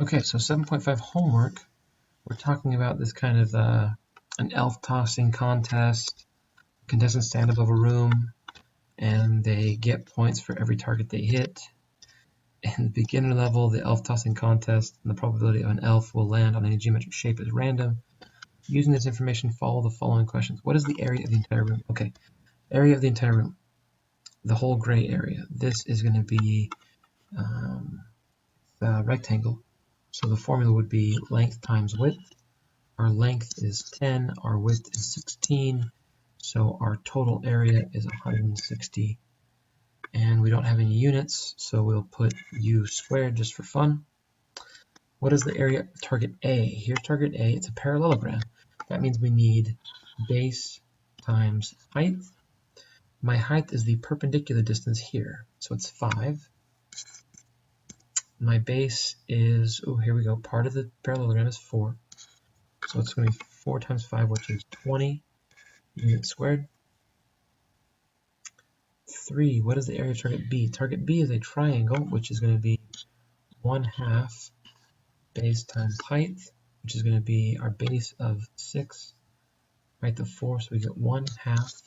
Okay, so 7.5 homework, we're talking about this kind of an elf tossing contest. Contestants stand above a room and they get points for every target they hit. In the beginner level, the elf tossing contest and the probability of an elf will land on any geometric shape is random. Using this information, follow the following questions. What is the area of the entire room? Okay, area of the entire room, the whole gray area. This is going to be a rectangle. So the formula would be length times width. Our length is 10, our width is 16, so our total area is 160. And we don't have any units, so we'll put u squared just for fun. What is the area of target A? Here's target A, it's a parallelogram. That means we need base times height. My height is the perpendicular distance here, so it's 5. My base is, oh, here we go, part of the parallelogram is 4. So it's going to be 4 times 5, which is 20 units squared. 3, what is the area of target B? Target B is a triangle, which is going to be 1/2 base times height, which is going to be our base of 6, height of 4, so we get 1/2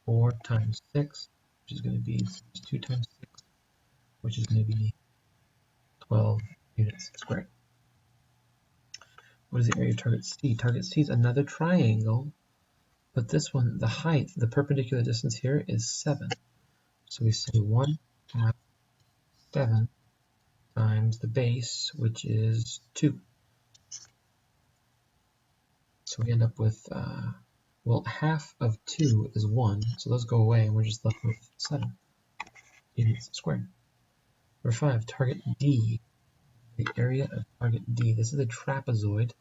4 times 6, which is going to be 2 times 6, which is going to be 12 units squared. What is the area of target C? Target C is another triangle, but this one, the height, the perpendicular distance here is 7. So we say 1/2 7 times the base, which is 2. So we end up with, well, half of 2 is 1, so those go away, and we're just left with 7 units squared. Number 5, target D. The area of target D. This is a trapezoid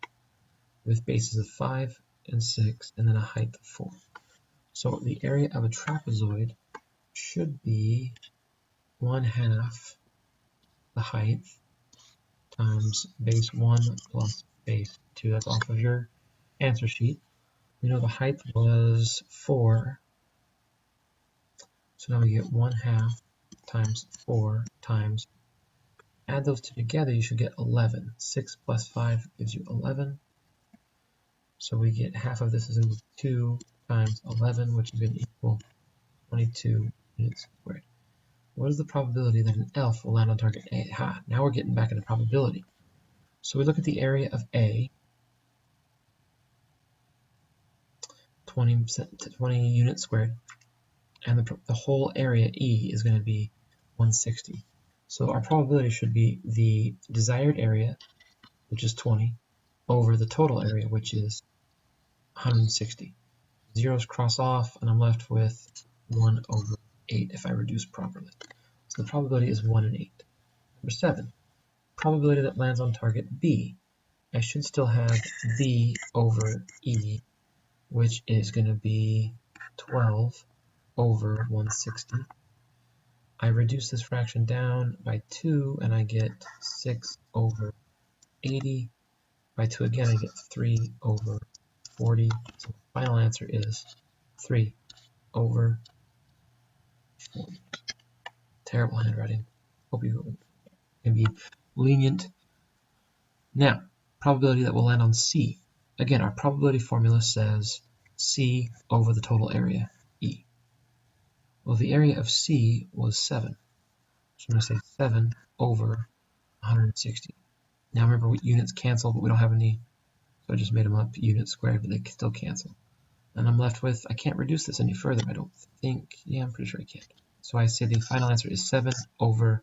with bases of 5 and 6, and then a height of 4. So the area of a trapezoid should be 1/2 the height times base 1 plus base 2. That's off of your answer sheet. We know the height was 4, so now we get 1/2 times 4 times, add those two together, you should get 11. 6 plus 5 gives you 11. So we get half of this is in 2 times 11, which is going to equal 22 units squared. What is the probability that an elf will land on target A? Ha, now we're getting back into probability. So we look at the area of A, 20 units squared, and the whole area E is going to be 160. So our probability should be the desired area, which is 20, over the total area, which is 160. Zeros cross off, and I'm left with 1/8 if I reduce properly. So the probability is 1 in 8. Number 7, probability that lands on target B. I should still have B over E, which is going to be 12 over 160. I reduce this fraction down by 2, and I get 6 over 80. By 2 again, I get 3 over 40. So the final answer is 3 over 40. Terrible handwriting. Hope you can be lenient. Now, probability that will land on C. Again, our probability formula says C over the total area, E. Well, the area of C was 7. So I'm going to say 7 over 160. Now remember, units cancel, but we don't have any, so I just made them up units squared, but they still cancel. And I'm left with, I can't reduce this any further, I don't think. Yeah, I'm pretty sure I can't. So I say the final answer is 7 over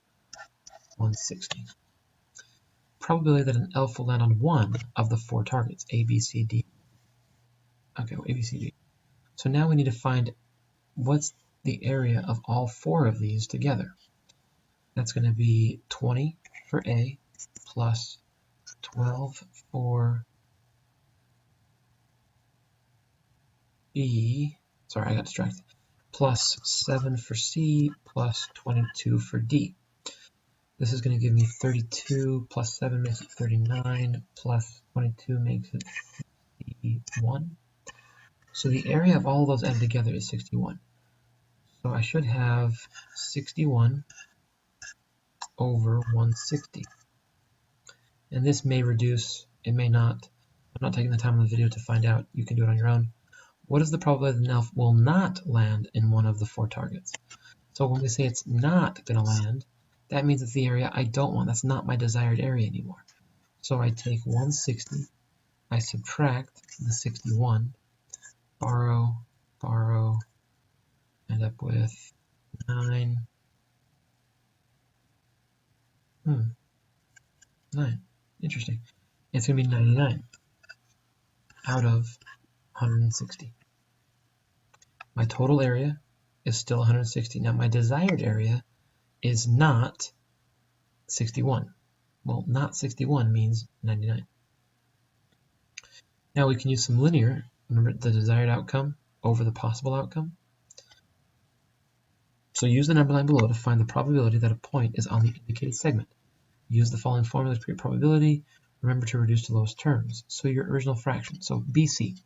160. Probability that an elf will land on one of the 4 targets, A, B, C, D. Okay, well, A, B, C, D. So now we need to find what's the area of all 4 of these together. That's going to be 20 for A plus 12 for B. Sorry, I got distracted. Plus 7 for C plus 22 for D. This is going to give me 32 plus 7 makes it 39 plus 22 makes it 61. So the area of all of those added together is 61. So I should have 61 over 160. And this may reduce, it may not. I'm not taking the time in the video to find out. You can do it on your own. What is the probability that NELF will not land in one of the 4 targets? So when we say it's not going to land, that means it's the area I don't want. That's not my desired area anymore. So I take 160, I subtract the 61, borrow, end up with 9. 9. Interesting. It's going to be 99 out of 160. My total area is still 160. Now my desired area is not 61. Well, not 61 means 99. Now we can use some linear. Remember the desired outcome over the possible outcome. So use the number line below to find the probability that a point is on the indicated segment. Use the following formula to create probability. Remember to reduce to lowest terms. So your original fraction. So BC.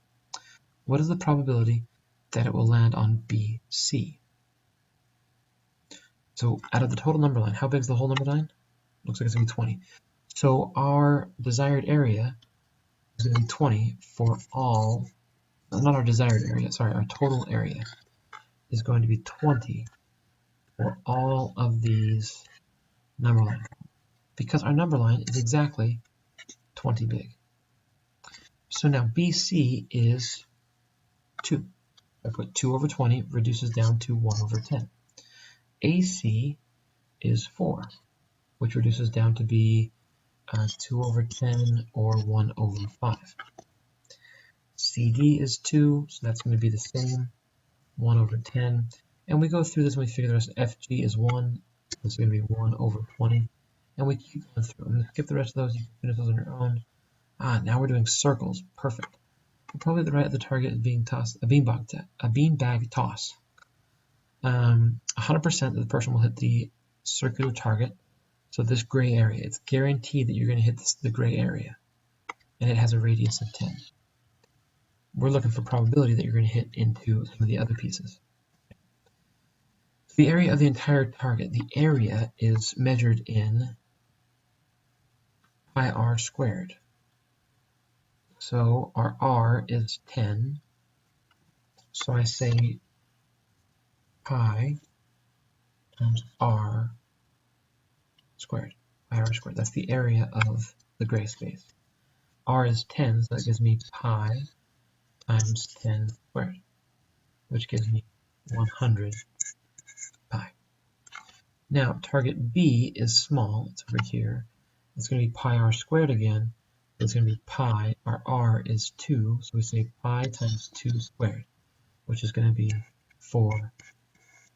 What is the probability that it will land on BC? So out of the total number line, how big is the whole number line? Looks like it's going to be 20. So our desired area is going to be 20 for all, not our desired area, sorry, our total area is going to be 20 for all of these number lines, because our number line is exactly 20 big. So now BC is 2. I put 2 over 20 reduces down to 1 over 10. AC is 4, which reduces down to be 2 over 10 or 1 over 5. CD is 2, so that's going to be the same, 1 over 10. And we go through this and we figure the rest. FG is 1, so it's going to be 1 over 20. And we keep going through. I'm going to skip the rest of those. You can finish those on your own. Now we're doing circles. Perfect. We're probably right at the target of being tossed, a beanbag toss. 100% that the person will hit the circular target. So this gray area, it's guaranteed that you're going to hit the gray area. And it has a radius of 10. We're looking for probability that you're going to hit into some of the other pieces. The area of the entire target, the area is measured in pi r squared. So our r is 10. So I say pi times r squared. Pi r squared. That's the area of the gray space. R is 10, so that gives me pi times 10 squared, which gives me 100 pi. Now, target B is small. It's over here. It's going to be pi r squared again. It's going to be pi. Our r is 2, so we say pi times 2 squared, which is going to be 4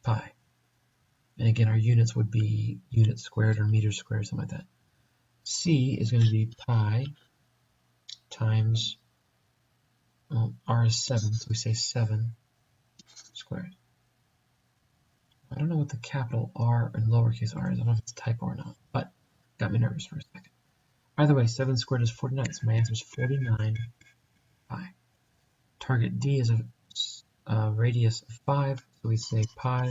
pi. And again, our units would be units squared or meters squared, something like that. C is going to be pi times, well, r is 7, so we say 7 squared. I don't know what the capital R and lowercase r is. I don't know if it's a typo or not, but got me nervous for a second. Either way, 7 squared is 49, so my answer is 49 pi. Target D is a radius of 5, so we say pi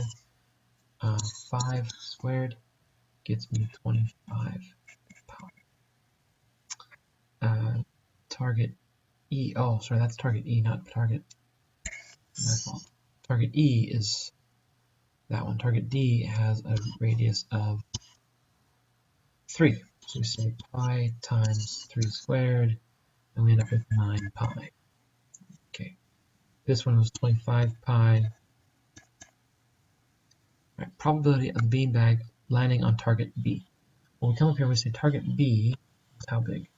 5 squared gets me 25 pi. Target E, oh, sorry, that's target E, not target. My fault. Target E is that one. Target D has a radius of 3. So we say pi times 3 squared, and we end up with 9 pi. Okay. This one was 25 pi. All right, probability of the beanbag landing on target B. When we come up here, we say target B is how big?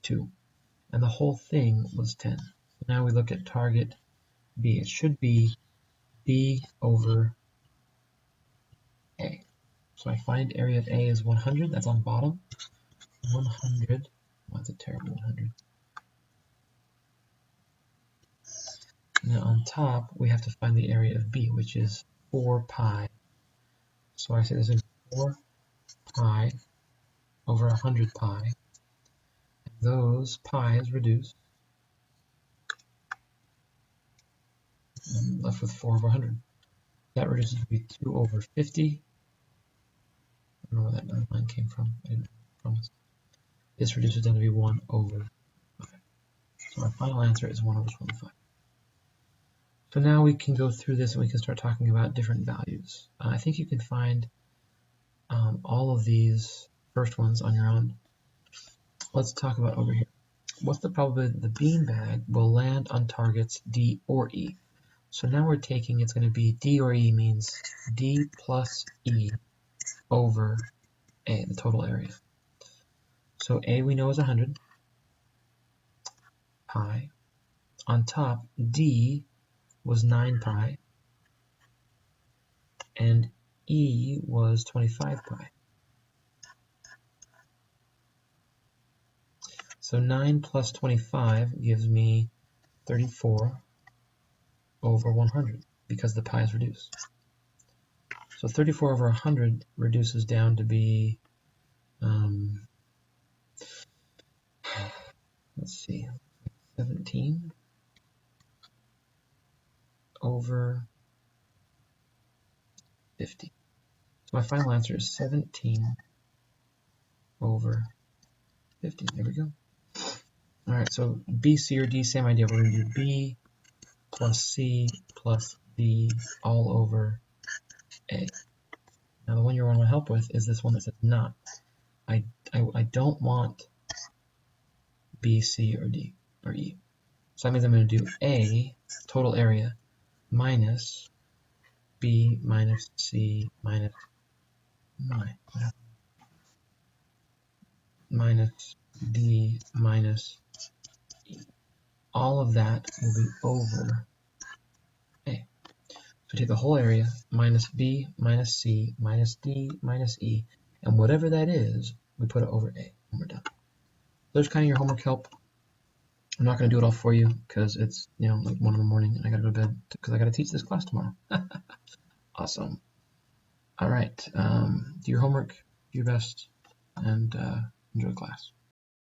2. And the whole thing was 10. So now we look at target B. It should be B over A. So I find area of A is 100. That's on bottom. 100. Oh, that's a terrible 100. Now on top, we have to find the area of B, which is 4 pi. So I say this is 4 pi over 100 pi. And those pi's reduce. I'm left with 4 over 100. That reduces to be 2 over 50. I don't know where that line came from. I didn't promise. this reduces down to be 1 over 5. So our final answer is 1 over 25. So now we can go through this and we can start talking about different values. I think you can find all of these first ones on your own. Let's talk about over here. What's the probability that the beanbag will land on targets D or E? So now we're taking, it's going to be D or E means D plus E over A, the total area. So A we know is 100 pi. On top, D was 9 pi, and E was 25 pi. So 9 plus 25 gives me 34 over 100, because the pi is reduced. So 34 over 100 reduces down to be, let's see, 17 over 50. So my final answer is 17 over 50. There we go. All right, so B, C, or D, same idea. We're going to do B plus C plus D all over A. Now the one you want to help with is this one that says not. I don't want B, C, or D, or E. So that means I'm going to do A, total area, minus B minus C minus D minus E. All of that will be over A. So take the whole area, minus B minus C minus D minus E, and whatever that is, we put it over A, and we're done. There's kind of your homework help. I'm not going to do it all for you because it's, you know, like 1 in the morning and I got to go to bed because I got to teach this class tomorrow. Awesome. All right. Do your homework, do your best, and enjoy class.